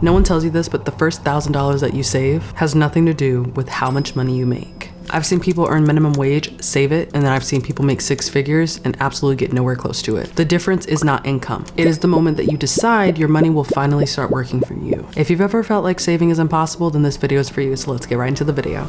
No one tells you this, but the first $1,000 that you save has nothing to do with how much money you make. I've seen people earn minimum wage, save it, and then I've seen people make 6 figures and absolutely get nowhere close to it. The difference is not income. It is the moment that you decide your money will finally start working for you. If you've ever felt like saving is impossible, then this video is for you, so let's get right into the video.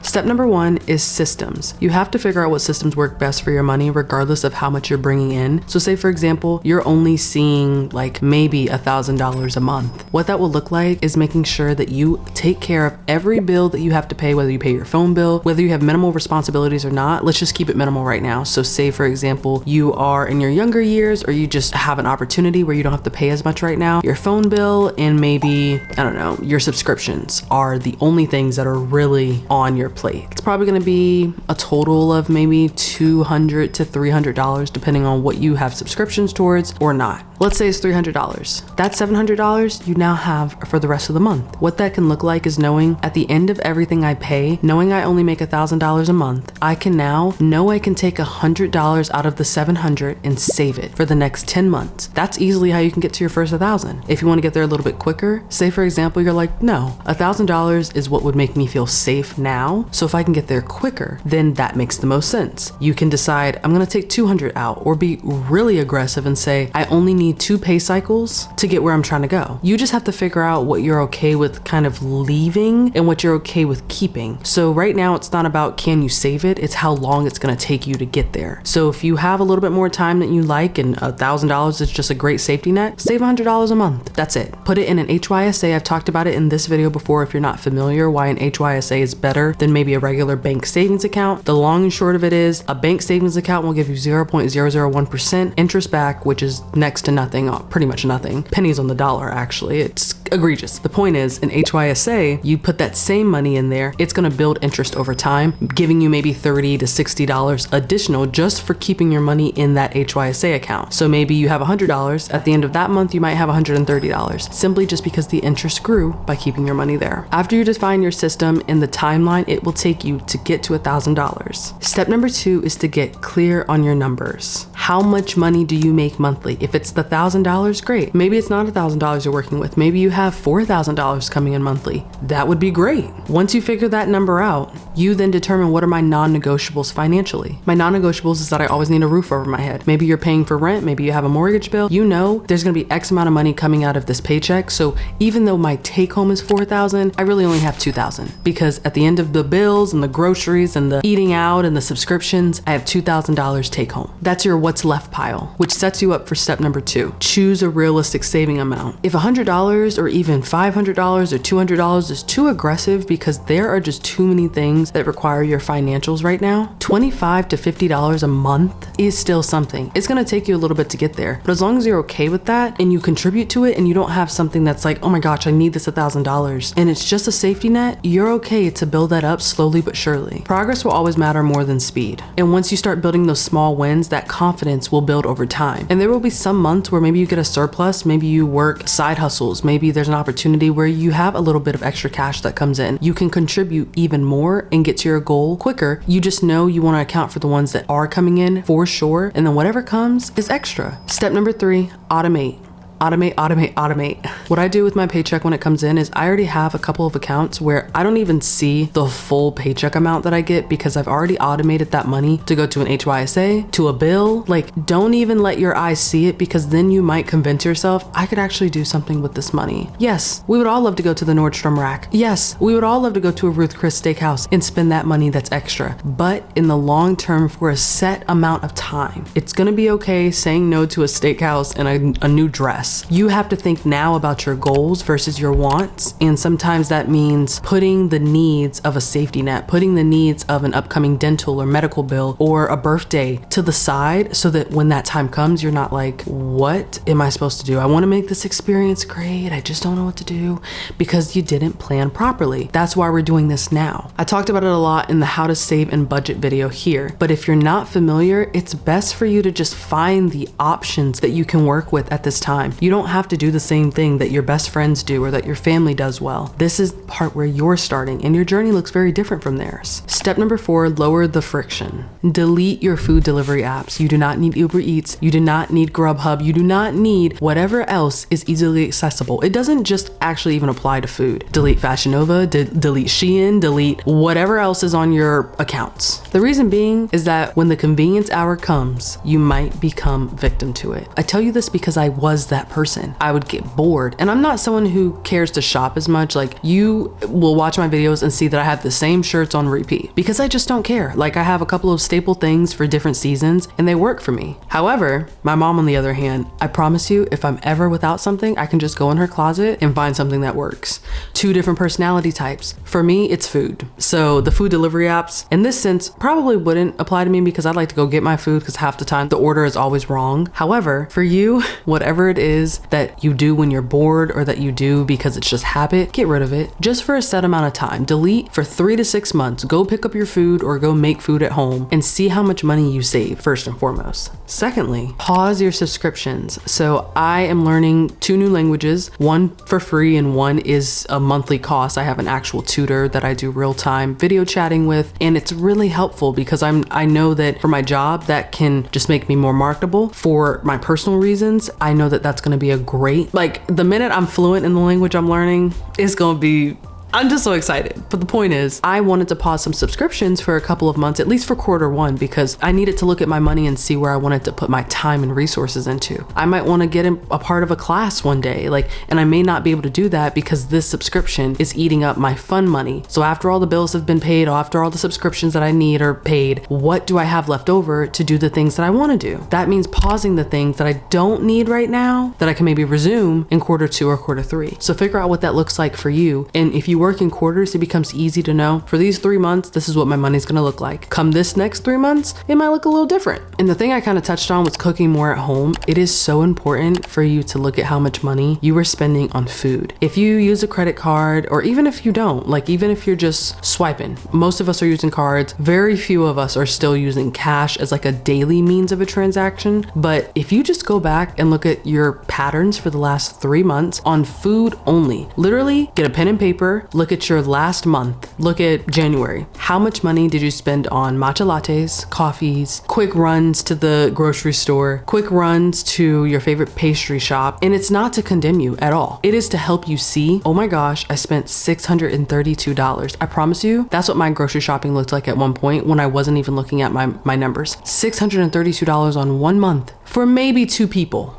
Step number 1 is systems. You have to figure out what systems work best for your money regardless of how much you're bringing in. So say for example, you're only seeing like maybe $1,000 a month. What that will look like is making sure that you take care of every bill that you have to pay, whether you pay your phone bill, whether you have minimal responsibilities or not. Let's just keep it minimal right now. So say for example, you are in your younger years or you just have an opportunity where you don't have to pay as much right now. Your phone bill and maybe, I don't know, your subscriptions are the only things that are really on your plate. It's probably going to be a total of maybe $200 to $300 depending on what you have subscriptions towards or not. Let's say it's $300. That's $700 you now have for the rest of the month. What that can look like is knowing at the end of everything I pay, knowing I only make $1,000 a month, I can now know I can take $100 out of the $700 and save it for the next 10 months. That's easily how you can get to your first $1,000. If you want to get there a little bit quicker, say for example, you're like, no, $1,000 is what would make me feel safe now. So if I can get there quicker, then that makes the most sense. You can decide I'm going to take 200 out or be really aggressive and say, I only need 2 pay cycles to get where I'm trying to go. You just have to figure out what you're okay with kind of leaving and what you're okay with keeping. So right now it's not about can you save it, it's how long it's going to take you to get there. So if you have a little bit more time than you like and $1,000 is just a great safety net, save $100 a month. That's it. Put it in an HYSA. I've talked about it in this video before if you're not familiar why an HYSA is better than maybe a regular bank savings account. The long and short of it is a bank savings account will give you 0.001% interest back, which is next to nothing, pretty much nothing. Pennies on the dollar, actually. It's egregious. The point is, in HYSA, you put that same money in there, it's going to build interest over time, giving you maybe $30 to $60 additional just for keeping your money in that HYSA account. So maybe you have $100. At the end of that month, you might have $130, simply just because the interest grew by keeping your money there. After you define your system and the timeline it will take you to get to $1,000. Step number 2 is to get clear on your numbers. How much money do you make monthly? If it's the $1,000, great. Maybe it's not $1,000 you're working with. Maybe you have $4,000 coming in monthly. That would be great. Once you figure that number out, you then determine what are my non-negotiables financially. My non-negotiables is that I always need a roof over my head. Maybe you're paying for rent. Maybe you have a mortgage bill. You know there's going to be X amount of money coming out of this paycheck. So even though my take home is $4,000, I really only have $2,000 because at the end of the bills and the groceries and the eating out and the subscriptions, I have $2,000 take home. That's your what's left pile, which sets you up for step number 2. Choose a realistic saving amount. If $100 or even $500 or $200 is too aggressive because there are just too many things that require your financials right now, $25 to $50 a month is still something. It's going to take you a little bit to get there, but as long as you're okay with that and you contribute to it and you don't have something that's like, oh my gosh, I need this $1,000 and it's just a safety net, you're okay to build that up slowly but surely. Progress will always matter more than speed. And once you start building those small wins, that confidence will build over time. And there will be some months where maybe you get a surplus, maybe you work side hustles, maybe there's an opportunity where you have a little bit of extra cash that comes in. You can contribute even more and get to your goal quicker. You just know you want to account for the ones that are coming in for sure, and then whatever comes is extra. Step number 3, automate. Automate, automate, automate. What I do with my paycheck when it comes in is I already have a couple of accounts where I don't even see the full paycheck amount that I get because I've already automated that money to go to an HYSA, to a bill. Like, don't even let your eyes see it because then you might convince yourself, I could actually do something with this money. Yes, we would all love to go to the Nordstrom rack. Yes, we would all love to go to a Ruth Chris steakhouse and spend that money that's extra. But in the long term, for a set amount of time, it's gonna be okay saying no to a steakhouse and a new dress. You have to think now about your goals versus your wants. And sometimes that means putting the needs of a safety net, putting the needs of an upcoming dental or medical bill or a birthday to the side so that when that time comes, you're not like, what am I supposed to do? I want to make this experience great. I just don't know what to do, because you didn't plan properly. That's why we're doing this now. I talked about it a lot in the how to save and budget video here, but if you're not familiar, it's best for you to just find the options that you can work with at this time. You don't have to do the same thing that your best friends do or that your family does well. This is the part where you're starting and your journey looks very different from theirs. Step number 4, lower the friction. Delete your food delivery apps. You do not need Uber Eats. You do not need Grubhub. You do not need whatever else is easily accessible. It doesn't just actually even apply to food. Delete Fashion Nova, delete Shein, delete whatever else is on your accounts. The reason being is that when the convenience hour comes, you might become victim to it. I tell you this because I was that person. I would get bored, and I'm not someone who cares to shop as much. Like, you will watch my videos and see that I have the same shirts on repeat because I just don't care. Like, I have a couple of staple things for different seasons and they work for me. However, my mom, on the other hand, I promise you, if I'm ever without something, I can just go in her closet and find something that works. 2 different personality types. For me, it's food. So the food delivery apps, in this sense, probably wouldn't apply to me because I'd like to go get my food because half the time the order is always wrong. However, for you, whatever it is that you do when you're bored or that you do because it's just habit, get rid of it just for a set amount of time. Delete for 3 to 6 months. Go pick up your food or go make food at home and see how much money you save, first and foremost. Secondly, pause your subscriptions. So I am learning 2 new languages, one for free and one is a monthly cost. I have an actual tutor that I do real-time video chatting with, and it's really helpful because I know that for my job that can just make me more marketable. For my personal reasons, I know that that's going to be a great, like, the minute I'm fluent in the language I'm learning, it's going to be, I'm just so excited. But the point is, I wanted to pause some subscriptions for a couple of months, at least for Q1, because I needed to look at my money and see where I wanted to put my time and resources into. I might want to get a part of a class one day, and I may not be able to do that because this subscription is eating up my fun money. So after all the bills have been paid, after all the subscriptions that I need are paid, what do I have left over to do the things that I want to do? That means pausing the things that I don't need right now that I can maybe resume in Q2 or Q3. So figure out what that looks like for you. And if you work in quarters, it becomes easy to know for these 3 months, this is what my money's gonna look like. Come this next 3 months, it might look a little different. And the thing I kind of touched on was cooking more at home. It is so important for you to look at how much money you are spending on food. If you use a credit card, or even if you don't, like even if you're just swiping, most of us are using cards. Very few of us are still using cash as like a daily means of a transaction. But if you just go back and look at your patterns for the last 3 months on food only, literally get a pen and paper, look at your last month, look at January. How much money did you spend on matcha lattes, coffees, quick runs to the grocery store, quick runs to your favorite pastry shop? And it's not to condemn you at all. It is to help you see, oh my gosh, I spent $632. I promise you, that's what my grocery shopping looked like at one point when I wasn't even looking at my numbers. $632 on 1 month for maybe 2 people.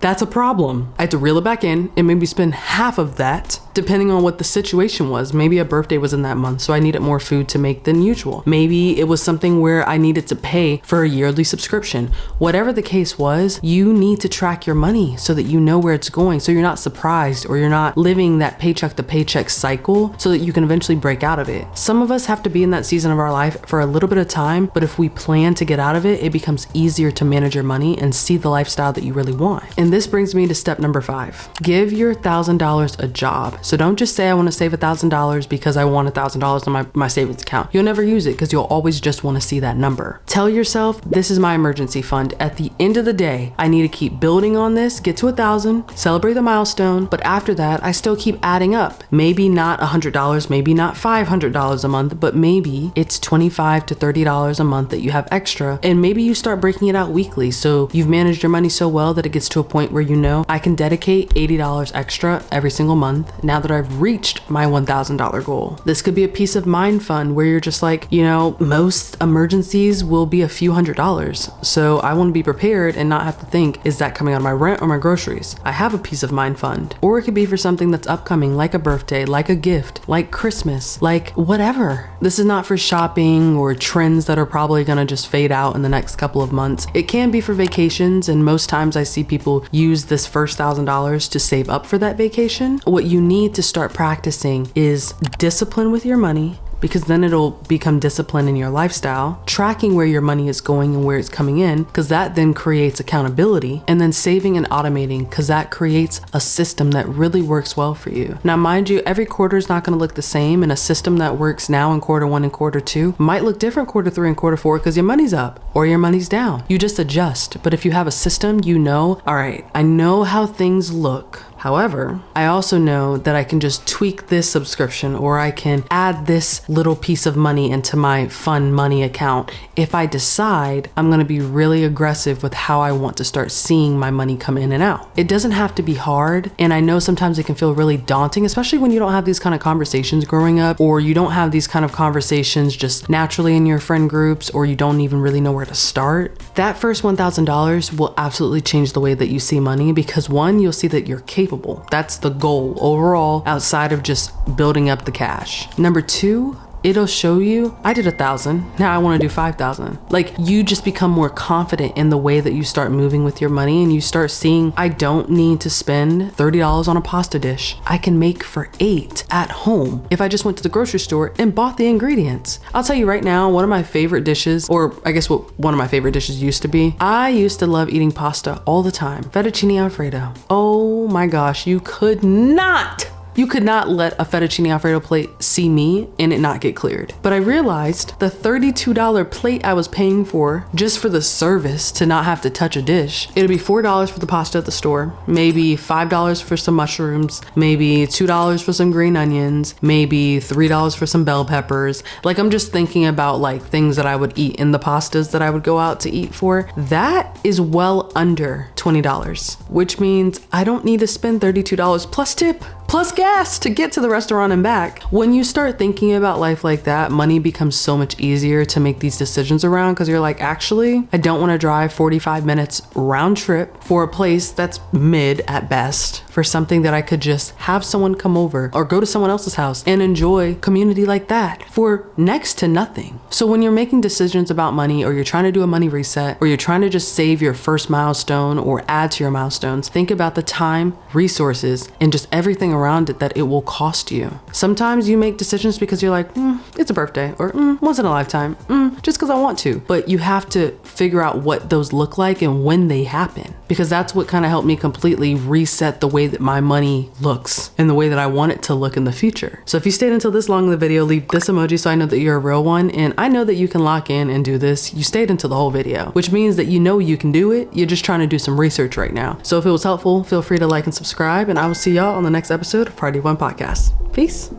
That's a problem. I had to reel it back in and maybe spend half of that depending on what the situation was. Maybe a birthday was in that month, so I needed more food to make than usual. Maybe it was something where I needed to pay for a yearly subscription. Whatever the case was, you need to track your money so that you know where it's going, so you're not surprised or you're not living that paycheck to paycheck cycle, so that you can eventually break out of it. Some of us have to be in that season of our life for a little bit of time, but if we plan to get out of it, it becomes easier to manage your money and see the lifestyle that you really want. And this brings me to step number 5. Give your $1,000 a job. So don't just say I want to save $1,000 because I want $1,000 in my savings account. You'll never use it because you'll always just want to see that number. Tell yourself, this is my emergency fund. At the end of the day, I need to keep building on this, get to 1,000, celebrate the milestone, but after that, I still keep adding up. Maybe not $100, maybe not $500 a month, but maybe it's $25 to $30 a month that you have extra, and maybe you start breaking it out weekly, so you've managed your money so well that it gets to a point where you know I can dedicate $80 extra every single month now that I've reached my $1,000 goal. This could be a peace of mind fund where you're just like, most emergencies will be a few $100s. So I want to be prepared and not have to think, is that coming out of my rent or my groceries? I have a peace of mind fund. Or it could be for something that's upcoming, like a birthday, like a gift, like Christmas, like whatever. This is not for shopping or trends that are probably going to just fade out in the next couple of months. It can be for vacations, and most times I see people use this first $1,000 to save up for that vacation. What you need to start practicing is discipline with your money, because then it'll become discipline in your lifestyle, tracking where your money is going and where it's coming in, because that then creates accountability, and then saving and automating, because that creates a system that really works well for you. Now, mind you, every quarter is not going to look the same, and a system that works now in quarter one and quarter two might look different quarter three and quarter four because your money's up or your money's down. You just adjust. But if you have a system, you know, all right, I know how things look. However, I also know that I can just tweak this subscription, or I can add this little piece of money into my fun money account if I decide I'm going to be really aggressive with how I want to start seeing my money come in and out. It doesn't have to be hard. And I know sometimes it can feel really daunting, especially when you don't have these kind of conversations growing up, or you don't have these kind of conversations just naturally in your friend groups, or you don't even really know where to start. That first $1,000 will absolutely change the way that you see money, because one, you'll see that you're capable. That's the goal overall, outside of just building up the cash. Number two, it'll show you, I did 1,000, now I want to do 5,000. Like, you just become more confident in the way that you start moving with your money, and you start seeing, I don't need to spend $30 on a pasta dish. I can make for 8 at home if I just went to the grocery store and bought the ingredients. I'll tell you right now, one of my favorite dishes, or I guess what one of my favorite dishes used to be, I used to love eating pasta all the time. Fettuccine Alfredo. Oh my gosh, you could not let a fettuccine Alfredo plate see me and it not get cleared. But I realized the $32 plate I was paying for just for the service to not have to touch a dish, it'll be $4 for the pasta at the store, maybe $5 for some mushrooms, maybe $2 for some green onions, maybe $3 for some bell peppers. Like, I'm just thinking about like things that I would eat in the pastas that I would go out to eat for. That is well under $20, which means I don't need to spend $32 plus tip, plus gas to get to the restaurant and back. When you start thinking about life like that, money becomes so much easier to make these decisions around, because you're like, actually, I don't want to drive 45 minutes round trip for a place that's mid at best, for something that I could just have someone come over or go to someone else's house and enjoy community like that for next to nothing. So when you're making decisions about money, or you're trying to do a money reset, or you're trying to just save your first milestone or add to your milestones, think about the time, resources, and just everything around it that it will cost you. Sometimes you make decisions because you're like, it's a birthday, or once in a lifetime, just because I want to. But you have to figure out what those look like and when they happen, because that's what kind of helped me completely reset the way that my money looks and the way that I want it to look in the future. So if you stayed until this long in the video, leave this emoji so I know that you're a real one, and I know that you can lock in and do this. You stayed until the whole video, which means that you know you can do it. You're just trying to do some research right now. So if it was helpful, feel free to like and subscribe, and I will see y'all on the next episode of Party One Podcast. Peace.